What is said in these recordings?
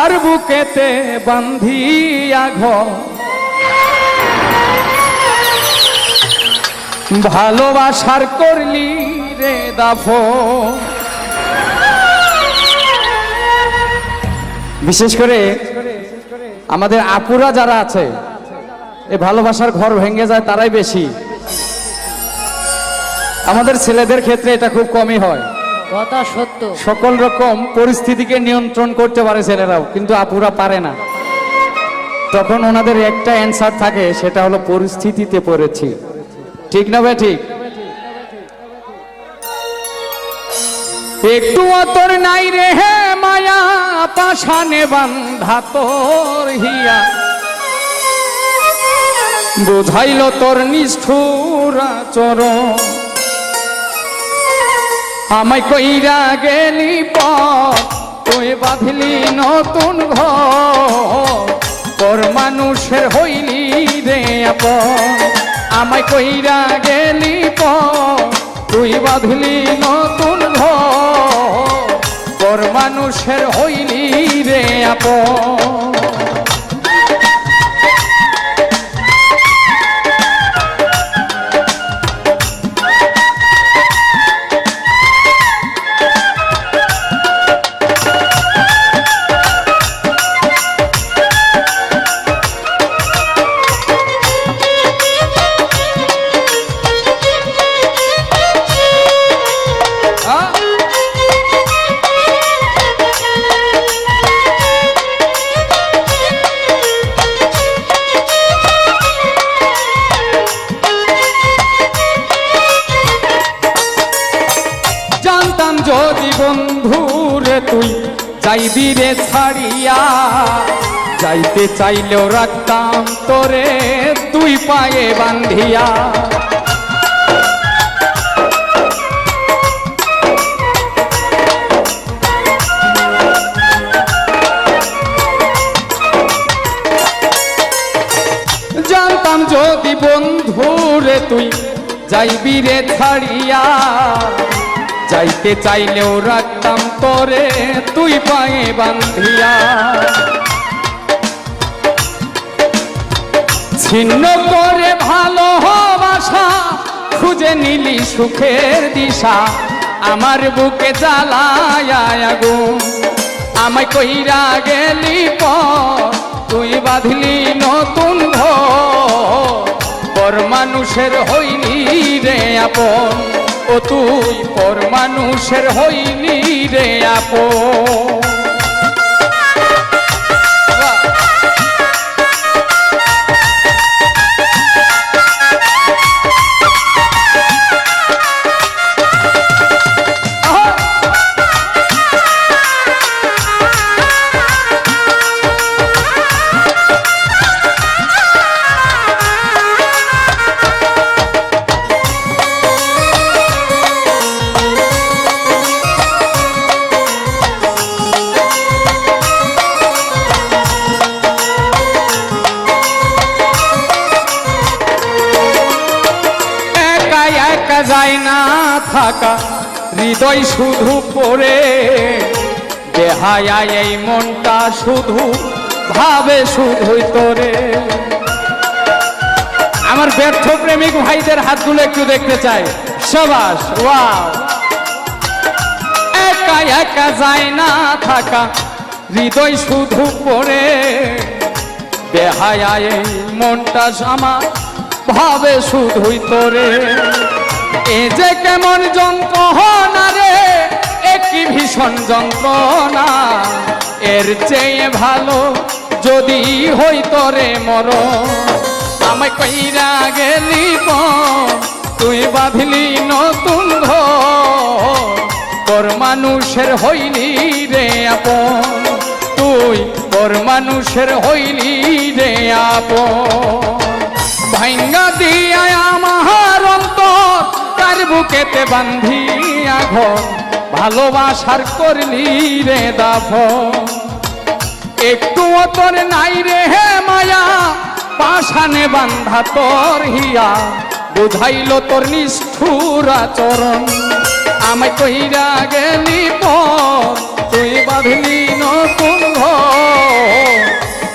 কার বুকেতে বান্ধিয়া ঘর ভালোবাসার করলি রে দাফন। বিশেষ করে আমাদের আপুরা যারা আছে এই ভালোবাসার ঘর ভেঙে যায় তারাই বেশি। আমাদের ছেলেদের ক্ষেত্রে এটা খুব কমই হয়। কথা সত্য। সকল রকম পরিস্থিতিকে নিয়ন্ত্রণ করতে পারে ছেলেরাও, কিন্তু আপুরা পারে না। তখন ওনাদের একটা অ্যান্সার থাকে, সেটা হলো পরিস্থিতিতে পড়েছি। ঠিক না ভাই? ঠিক। একটু তোর নাই রে হে মায়া পাশানে বান্ধা তোর হিয়া বুঝাইল তোর নিষ্ঠুর আচরণ আমায় কইরা গেলি পথ তুই বাঁধলি নতুন ঘর তোর মানুষের হইলি রে আপন আমায় কইরা গেলি পথ তুই বাঁধলি নতুন ঘর তোর মানুষের হইলি রে আপন। যদি বন্ধুরে তুই যাইবি রে ছাড়িয়া যাইতে চাইলেও রাখতাম তোরে তুই পায়ে বান্ধিয়া জানতাম যদি বন্ধুরে তুই যাইবি রে ছাড়িয়া যাইতে চাইলেও রাখতাম তোরে তুই পায়ে বান্ধিয়া ছিন্ন করে ভালোবাসা খুঁজে নিলি সুখের দিশা আমার বুকে জ্বালায় আগুন আমায় কইরা গেলি পর তুই বাঁধলি নতুন ঘর পর মানুষের হইলি রে আপন ও তুই পর মানুষের হইলি রে আপন। যায় না থাকা হৃদয় শুধু পড়ে বেহায়া এই মনটা শুধু ভাবে শুধুই তোরে। আমার ব্যর্থ প্রেমিক ভাইদের হাতগুলো একটু দেখতে চাই। সাবাস, ওয়াও। একা একা যায় না থাকা হৃদয় শুধু পড়ে বেহায়া এই মনটা আমার ভাবে শুধুই তোরে। এ যে কেমন যন্ত্রণা রে একই ভীষণ যন্ত্রণা এর চেয়ে ভালো যদি হইতো রে মরণ আমায় কইরা গেলি তুই বাঁধলি নতুন ঘর তোর মানুষের হইলি রে আপন তুই তোর মানুষের হইলি রে আপন। ভাঙ্গা দিয়া আমার অন্তর তার বুকেতে বান্ধিয়া ঘর ভালোবাসার করলি রে দাফন একটু তোর নাই রে হে মায়া পাশানে বান্ধা তোর হিয়া বুঝাইল তোর নিষ্ঠুর আচরণ আমায় কইরা গেলি পর তুই বাঁধলি নতুন ঘর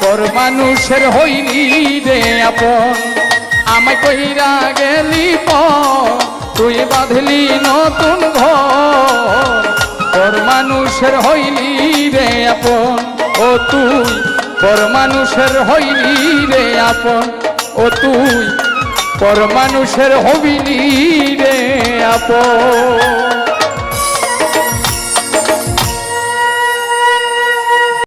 পর মানুষের হইলি রে আপন আমায় কইরা গেলি পর তুই বাঁধলি নতুন ঘর পর মানুষের হইলি রে আপন ও তুই পর মানুষের হইলি রে আপন ও তুই পর মানুষের হবিলি রে আপন